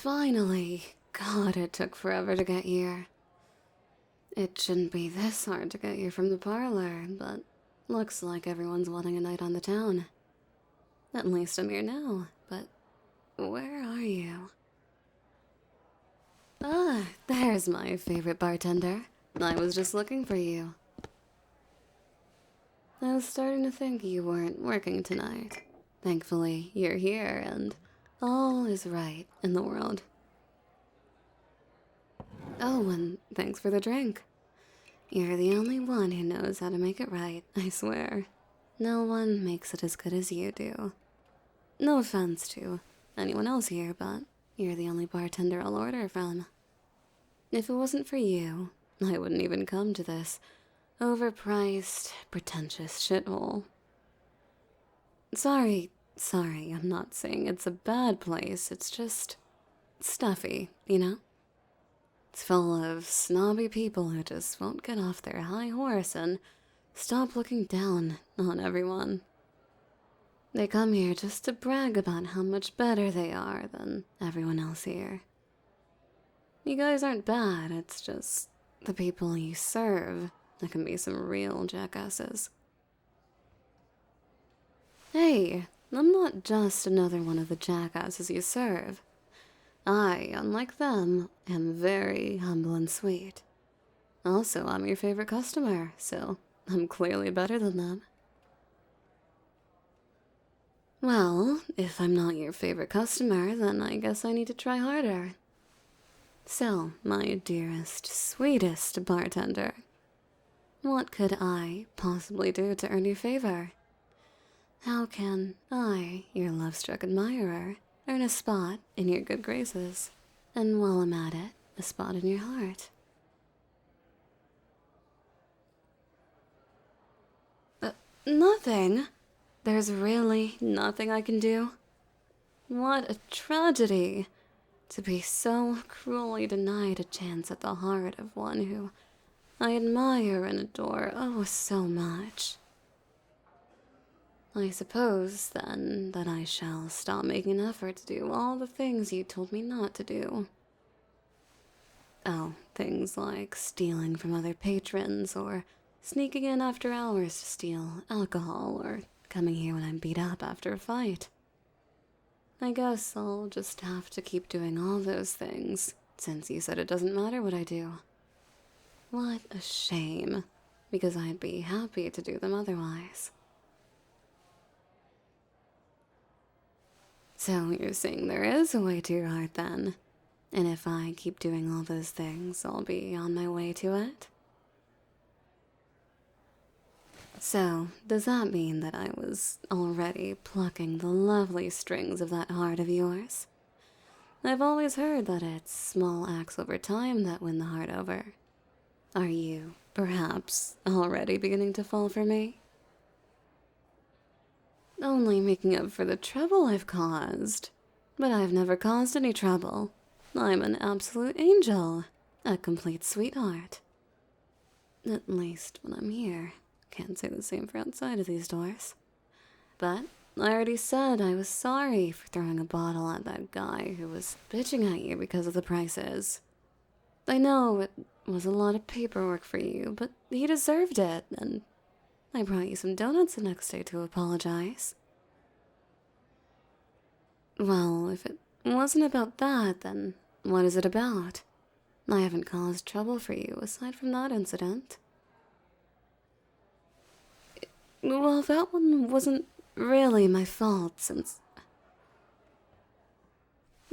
Finally. God, it took forever to get here. It shouldn't be this hard to get here from the parlor, but looks like everyone's wanting a night on the town. At least I'm here now, but where are you? Ah, there's my favorite bartender. I was just looking for you. I was starting to think you weren't working tonight. Thankfully, you're here, and all is right in the world. Oh, and thanks for the drink. You're the only one who knows how to make it right, I swear. No one makes it as good as you do. No offense to anyone else here, but you're the only bartender I'll order from. If it wasn't for you, I wouldn't even come to this overpriced, pretentious shithole. Sorry, I'm not saying it's a bad place, it's just stuffy, you know? It's full of snobby people who just won't get off their high horse and stop looking down on everyone. They come here just to brag about how much better they are than everyone else here. You guys aren't bad, it's just the people you serve that can be some real jackasses. Hey, I'm not just another one of the jackasses you serve. I, unlike them, am very humble and sweet. Also, I'm your favorite customer, so I'm clearly better than them. Well, if I'm not your favorite customer, then I guess I need to try harder. So, my dearest, sweetest bartender, what could I possibly do to earn your favor? How can I, your love-struck admirer, earn a spot in your good graces? And while I'm at it, a spot in your heart? Nothing? There's really nothing I can do? What a tragedy to be so cruelly denied a chance at the heart of one who I admire and adore oh so much. I suppose, then, that I shall stop making an effort to do all the things you told me not to do. Oh, things like stealing from other patrons, or sneaking in after hours to steal alcohol, or coming here when I'm beat up after a fight. I guess I'll just have to keep doing all those things, since you said it doesn't matter what I do. What a shame, because I'd be happy to do them otherwise. So you're saying there is a way to your heart then? And if I keep doing all those things, I'll be on my way to it? So, does that mean that I was already plucking the lovely strings of that heart of yours? I've always heard that it's small acts over time that win the heart over. Are you, perhaps, already beginning to fall for me? Only making up for the trouble I've caused. But I've never caused any trouble. I'm an absolute angel. A complete sweetheart. At least when I'm here. Can't say the same for outside of these doors. But I already said I was sorry for throwing a bottle at that guy who was bitching at you because of the prices. I know it was a lot of paperwork for you, but he deserved it, and I brought you some donuts the next day to apologize. Well, if it wasn't about that, then what is it about? I haven't caused trouble for you aside from that incident. Well, that one wasn't really my fault, since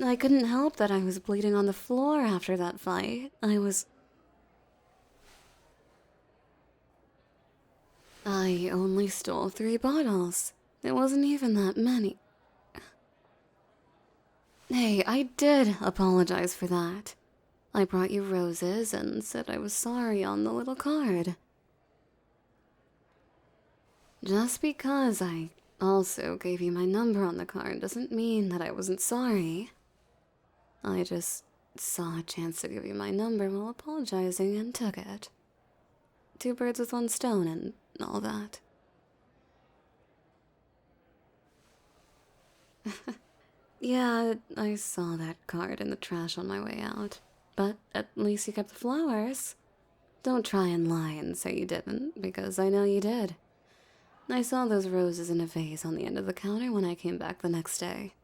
I couldn't help that I was bleeding on the floor after that fight. I only stole 3 bottles. It wasn't even that many. Hey, I did apologize for that. I brought you roses and said I was sorry on the little card. Just because I also gave you my number on the card doesn't mean that I wasn't sorry. I just saw a chance to give you my number while apologizing and took it. 2 birds with 1 stone and all that. Yeah, I saw that card in the trash on my way out. But at least you kept the flowers. Don't try and lie and say you didn't, because I know you did. I saw those roses in a vase on the end of the counter when I came back the next day.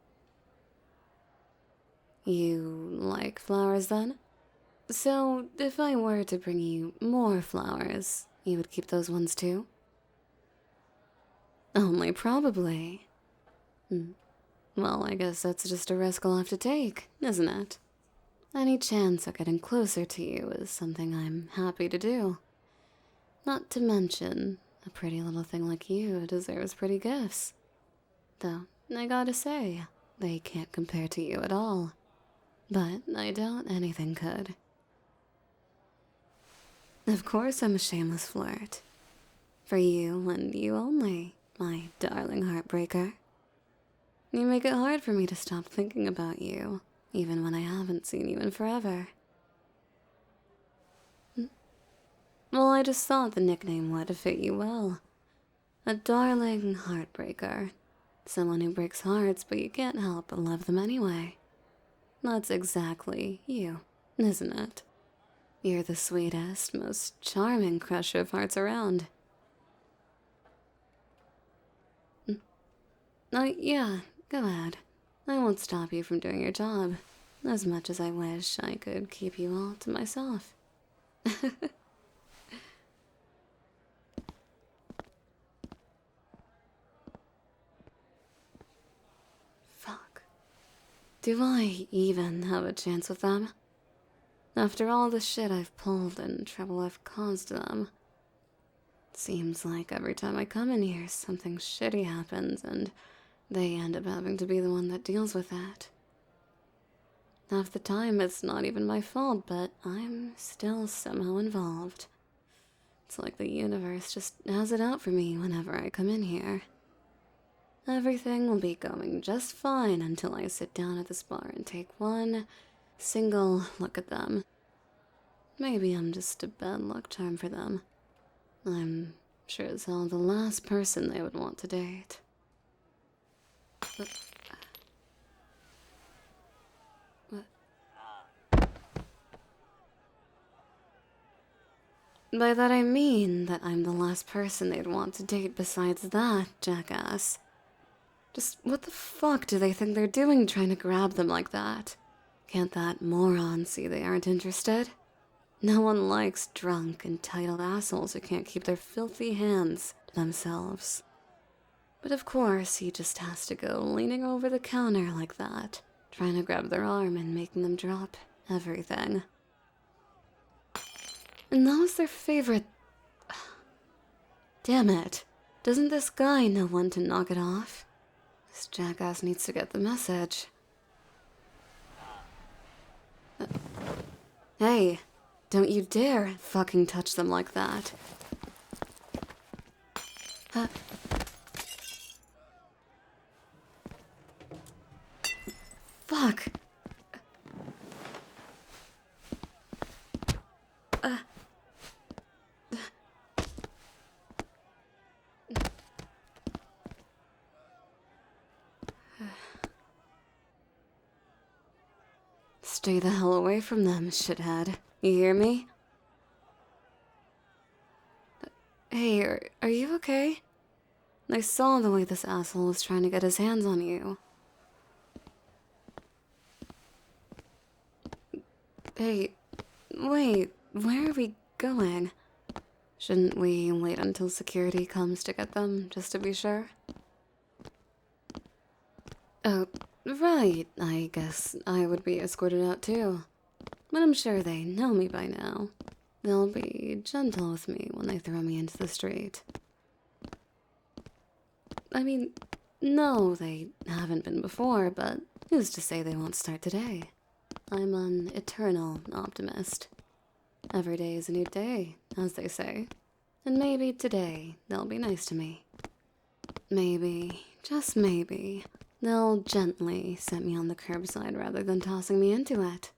You like flowers then? So, if I were to bring you more flowers, you would keep those ones too? Only probably. Well, I guess that's just a risk I'll have to take, isn't it? Any chance of getting closer to you is something I'm happy to do. Not to mention, a pretty little thing like you deserves pretty gifts. Though, I gotta say, they can't compare to you at all. But I doubt anything could. Of course I'm a shameless flirt. For you and you only, my darling heartbreaker. You make it hard for me to stop thinking about you, even when I haven't seen you in forever. Well, I just thought the nickname would fit you well. A darling heartbreaker. Someone who breaks hearts, but you can't help but love them anyway. That's exactly you, isn't it? You're the sweetest, most charming crusher of hearts around. Oh, yeah, go ahead. I won't stop you from doing your job, as much as I wish I could keep you all to myself. Fuck. Do I even have a chance with them? After all the shit I've pulled and trouble I've caused them. Seems like every time I come in here, something shitty happens and they end up having to be the one that deals with it. Half the time it's not even my fault, but I'm still somehow involved. It's like the universe just has it out for me whenever I come in here. Everything will be going just fine until I sit down at this bar and take one single look at them. Maybe I'm just a bad luck charm for them. I'm sure as hell the last person they would want to date. What? By that I mean that I'm the last person they'd want to date besides that, jackass. Just what the fuck do they think they're doing trying to grab them like that? Can't that moron see they aren't interested? No one likes drunk, entitled assholes who can't keep their filthy hands to themselves. But of course, he just has to go leaning over the counter like that, trying to grab their arm and making them drop everything. And that was their favorite... Damn it. Doesn't this guy know when to knock it off? This jackass needs to get the message. Hey, don't you dare fucking touch them like that. Fuck. Stay the hell away from them, shithead. You hear me? Hey, are you okay? I saw the way this asshole was trying to get his hands on you. Hey, wait, where are we going? Shouldn't we wait until security comes to get them, just to be sure? Oh, right, I guess I would be escorted out too. But I'm sure they know me by now. They'll be gentle with me when they throw me into the street. I mean, no, they haven't been before, but who's to say they won't start today? I'm an eternal optimist. Every day is a new day, as they say. And maybe today they'll be nice to me. Maybe, just maybe, they'll gently set me on the curbside rather than tossing me into it.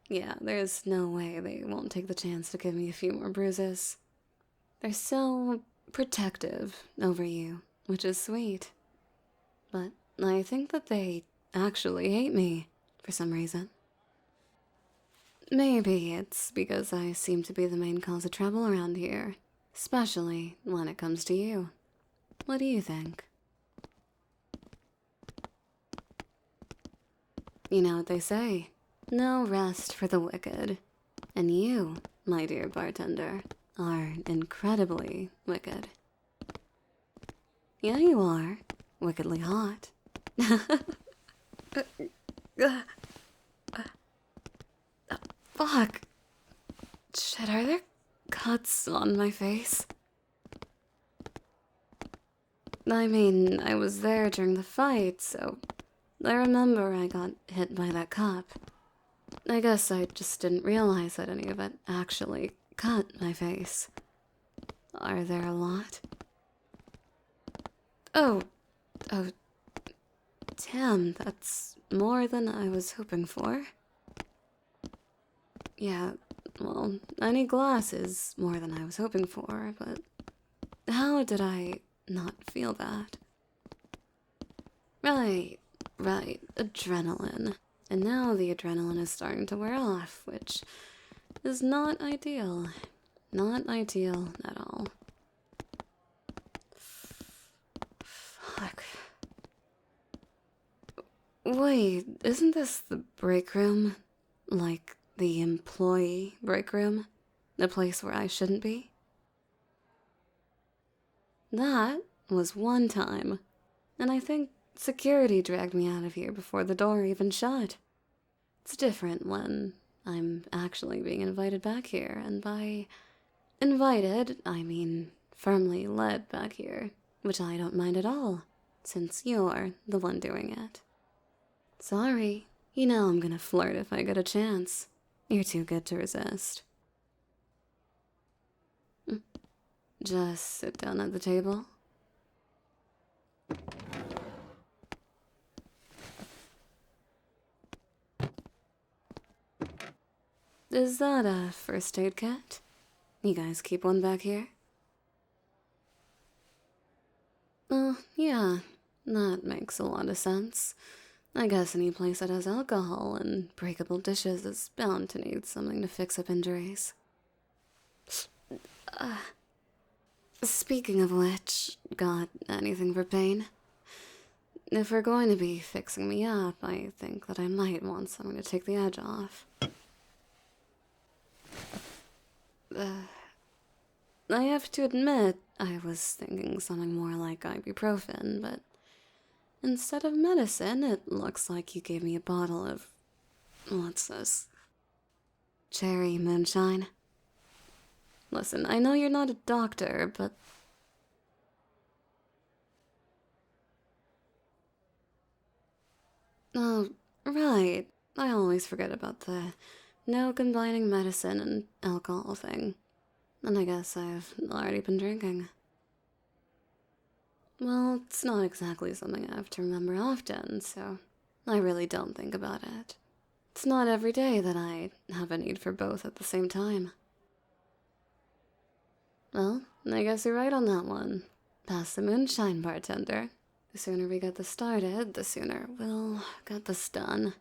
Yeah, there's no way they won't take the chance to give me a few more bruises. They're so protective over you, which is sweet. But I think that they actually hate me for some reason. Maybe it's because I seem to be the main cause of trouble around here, especially when it comes to you. What do you think? You know what they say, no rest for the wicked. And you, my dear bartender, are incredibly wicked. Yeah, you are. Wickedly hot. Fuck. Shit, are there cuts on my face? I mean, I was there during the fight, so I remember I got hit by that cup. I guess I just didn't realize that any of it actually cut my face. Are there a lot? Oh, damn, that's more than I was hoping for. Yeah, well, any glass is more than I was hoping for, but how did I not feel that? Right, adrenaline. And now the adrenaline is starting to wear off, which is not ideal. Not ideal at all. Fuck. Wait, isn't this the break room? Like the employee break room? The place where I shouldn't be? That was one time. And I think security dragged me out of here before the door even shut. It's different when I'm actually being invited back here, and by invited, I mean firmly led back here, which I don't mind at all, since you're the one doing it. Sorry, you know I'm gonna flirt if I get a chance. You're too good to resist. Just sit down at the table. Is that a first aid kit? You guys keep one back here? Oh, yeah, that makes a lot of sense. I guess any place that has alcohol and breakable dishes is bound to need something to fix up injuries. Speaking of which, got anything for pain? If we're going to be fixing me up, I think that I might want something to take the edge off. I have to admit, I was thinking something more like ibuprofen, but instead of medicine, it looks like you gave me a bottle of... what's this? Cherry moonshine? Listen, I know you're not a doctor, but... Oh, right. I always forget about the no combining medicine and alcohol thing. And I guess I've already been drinking. Well, it's not exactly something I have to remember often, so I really don't think about it. It's not every day that I have a need for both at the same time. Well, I guess you're right on that one. Pass the moonshine, bartender. The sooner we get this started, the sooner we'll get this done.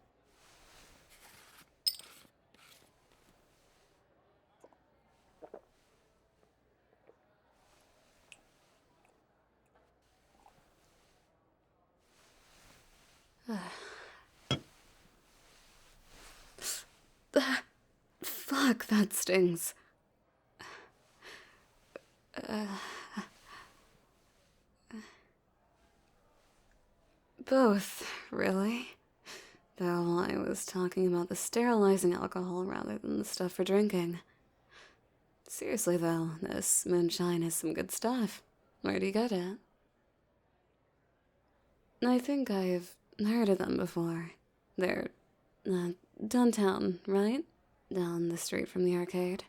Fuck, that stings. Both, really. Though I was talking about the sterilizing alcohol rather than the stuff for drinking. Seriously though, this moonshine is some good stuff. Where do you get it? I think I've heard of them before. They're, downtown, right? Down the street from the arcade.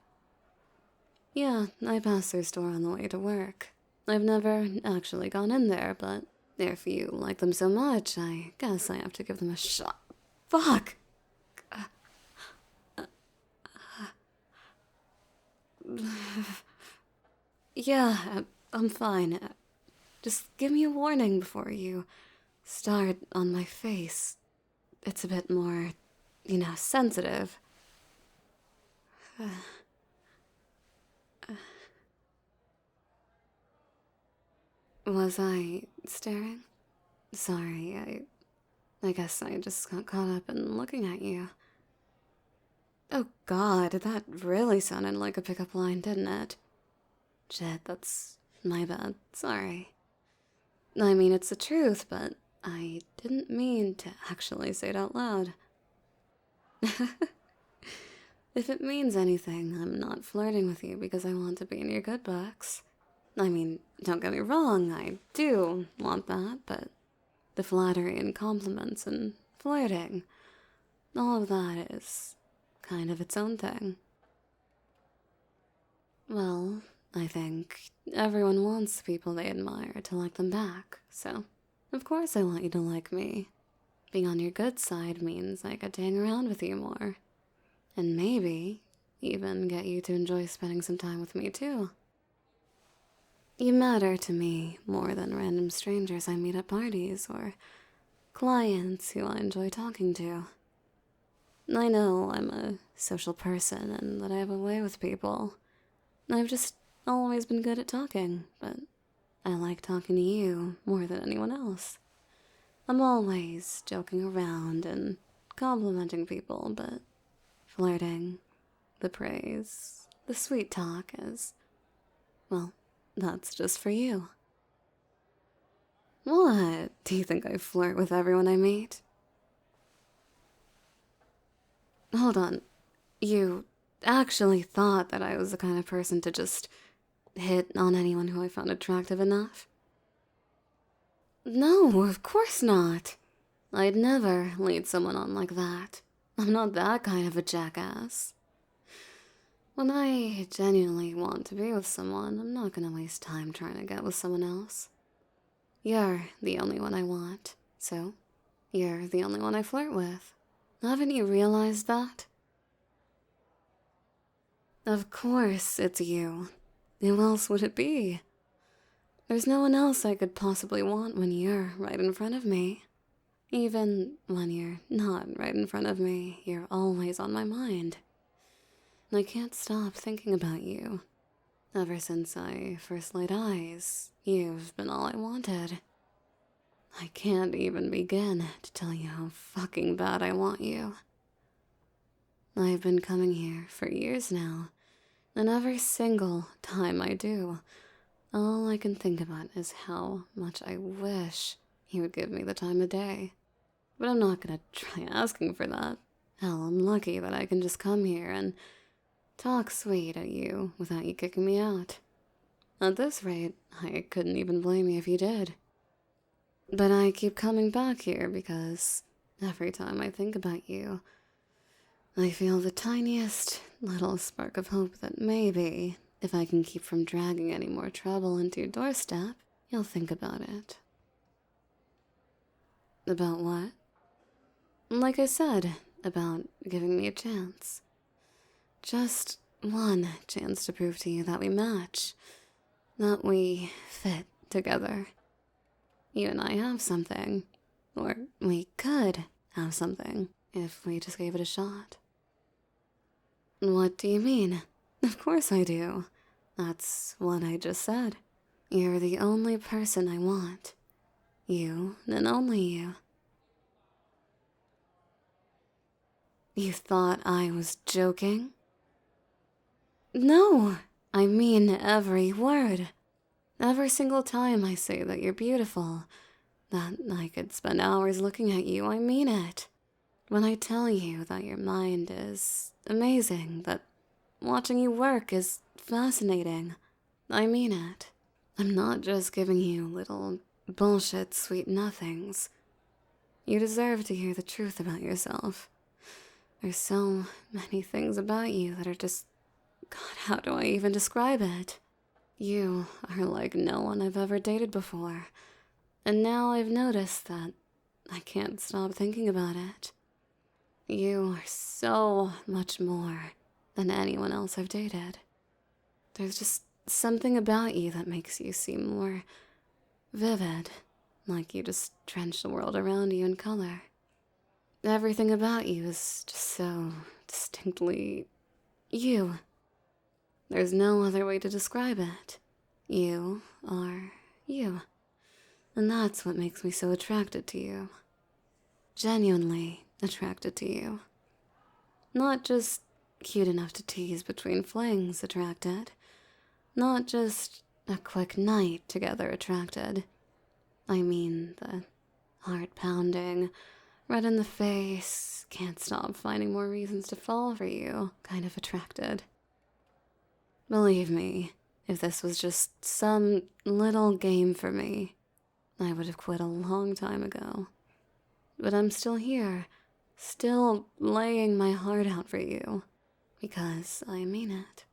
Yeah, I pass their store on the way to work. I've never actually gone in there, but if you like them so much, I guess I have to give them a shot. Fuck! Yeah, I'm fine. Just give me a warning before you start on my face. It's a bit more, sensitive. Was I staring? Sorry, I guess I just got caught up in looking at you. Oh god, that really sounded like a pickup line, didn't it? Shit, that's my bad. Sorry. I mean, it's the truth, but I didn't mean to actually say it out loud. If it means anything, I'm not flirting with you because I want to be in your good books. I mean, don't get me wrong, I do want that, but the flattery and compliments and flirting, all of that is kind of its own thing. Well, I think everyone wants the people they admire to like them back, so of course I want you to like me. Being on your good side means I get to hang around with you more. And maybe even get you to enjoy spending some time with me too. You matter to me more than random strangers I meet at parties or clients who I enjoy talking to. I know I'm a social person and that I have a way with people. I've just always been good at talking, but I like talking to you more than anyone else. I'm always joking around and complimenting people, but flirting, the praise, the sweet talk is, well, that's just for you. What? Do you think I flirt with everyone I meet? Hold on. You actually thought that I was the kind of person to just hit on anyone who I found attractive enough? No, of course not. I'd never lead someone on like that. I'm not that kind of a jackass. When I genuinely want to be with someone, I'm not gonna waste time trying to get with someone else. You're the only one I want, so you're the only one I flirt with. Haven't you realized that? Of course it's you. Who else would it be? There's no one else I could possibly want when you're right in front of me. Even when you're not right in front of me, you're always on my mind. I can't stop thinking about you. Ever since I first laid eyes, you've been all I wanted. I can't even begin to tell you how fucking bad I want you. I've been coming here for years now, and every single time I do, all I can think about is how much I wish you would give me the time of day. But I'm not gonna try asking for that. Hell, I'm lucky that I can just come here and talk sweet at you without you kicking me out. At this rate, I couldn't even blame you if you did. But I keep coming back here because every time I think about you, I feel the tiniest little spark of hope that maybe, if I can keep from dragging any more trouble into your doorstep, you'll think about it. About what? Like I said, about giving me a chance. Just one chance to prove to you that we match, that we fit together. You and I have something, or we could have something if we just gave it a shot. What do you mean? Of course I do. That's what I just said. You're the only person I want. You and only you. You thought I was joking? No, I mean every word. Every single time I say that you're beautiful, that I could spend hours looking at you, I mean it. When I tell you that your mind is amazing, that watching you work is fascinating, I mean it. I'm not just giving you little bullshit sweet nothings. You deserve to hear the truth about yourself. There's so many things about you that are just... God, how do I even describe it? You are like no one I've ever dated before. And now I've noticed that I can't stop thinking about it. You are so much more than anyone else I've dated. There's just something about you that makes you seem more vivid, like you just drench the world around you in color. Everything about you is just so distinctly you. There's no other way to describe it. You are you. And that's what makes me so attracted to you. Genuinely attracted to you. Not just cute enough to tease between flings attracted. Not just a quick night together attracted. I mean the heart-pounding, red in the face, can't stop finding more reasons to fall for you kind of attracted. Believe me, if this was just some little game for me, I would have quit a long time ago. But I'm still here, still laying my heart out for you, because I mean it.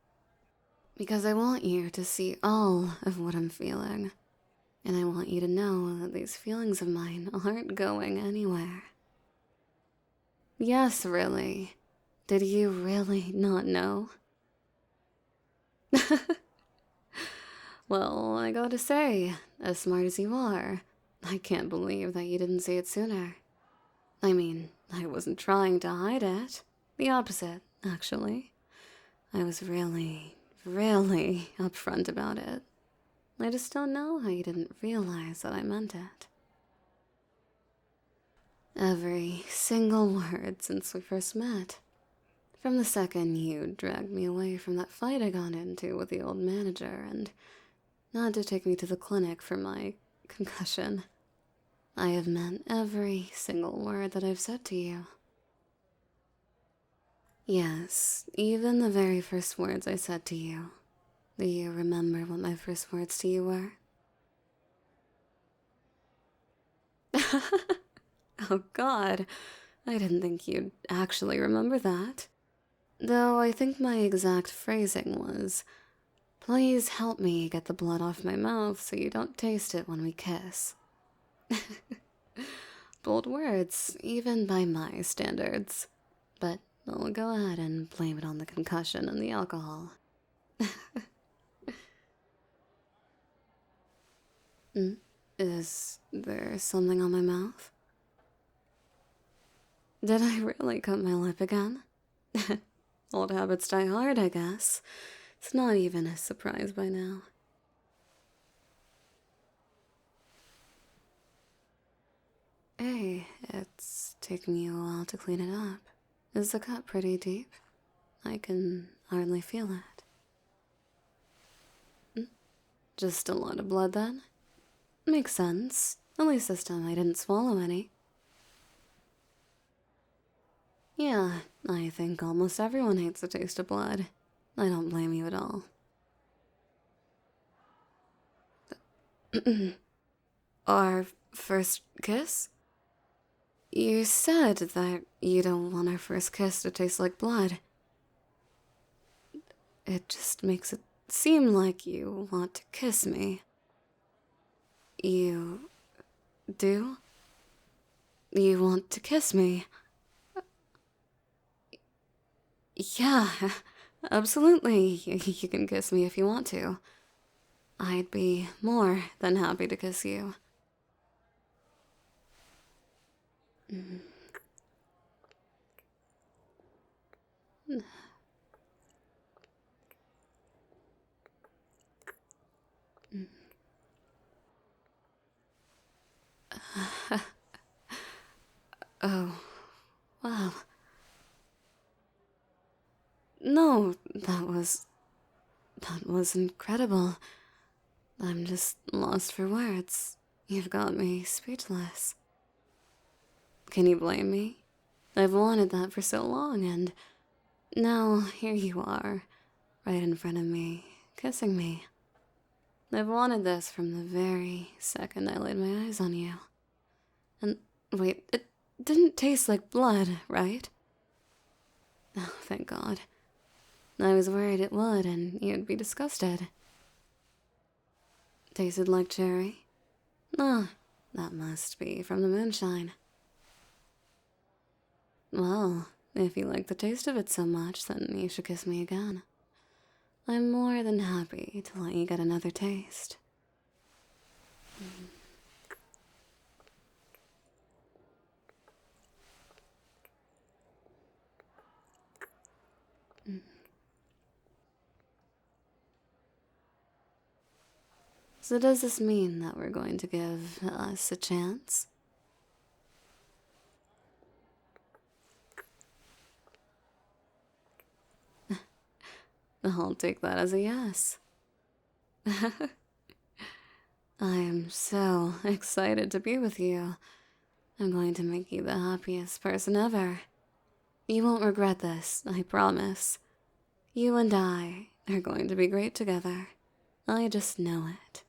Because I want you to see all of what I'm feeling, and I want you to know that these feelings of mine aren't going anywhere. Yes, really. Did you really not know? Well, I gotta say, as smart as you are, I can't believe that you didn't see it sooner. I mean, I wasn't trying to hide it. The opposite, actually. I was really upfront about it. I just don't know how you didn't realize that I meant it. Every single word since we first met. From the second you dragged me away from that fight I got into with the old manager and not to take me to the clinic for my concussion. I have meant every single word that I've said to you. Yes, even the very first words I said to you. Do you remember what my first words to you were? Oh God, I didn't think you'd actually remember that. Though I think my exact phrasing was, "Please help me get the blood off my mouth so you don't taste it when we kiss." Bold words, even by my standards. But I'll go ahead and blame it on the concussion and the alcohol. Is there something on my mouth? Did I really cut my lip again? Old habits die hard, I guess. It's not even a surprise by now. Hey, it's taken you a while to clean it up. Is the cut pretty deep? I can hardly feel it. Just a lot of blood then? Makes sense. At least this time I didn't swallow any. Yeah, I think almost everyone hates the taste of blood. I don't blame you at all. Our first kiss? You said that you don't want our first kiss to taste like blood. It just makes it seem like you want to kiss me. You do? You want to kiss me? Yeah, absolutely. You can kiss me if you want to. I'd be more than happy to kiss you. Oh, wow. No, that was incredible. I'm just lost for words. You've got me speechless. Can you blame me? I've wanted that for so long, and now here you are, right in front of me, kissing me. I've wanted this from the very second I laid my eyes on you. And wait, it didn't taste like blood, right? Oh, thank God. I was worried it would, and you'd be disgusted. Tasted like cherry? Ah, that must be from the moonshine. Well, if you like the taste of it so much, then you should kiss me again. I'm more than happy to let you get another taste. So does this mean that we're going to give us a chance? I'll take that as a yes. I am so excited to be with you. I'm going to make you the happiest person ever. You won't regret this, I promise. You and I are going to be great together. I just know it.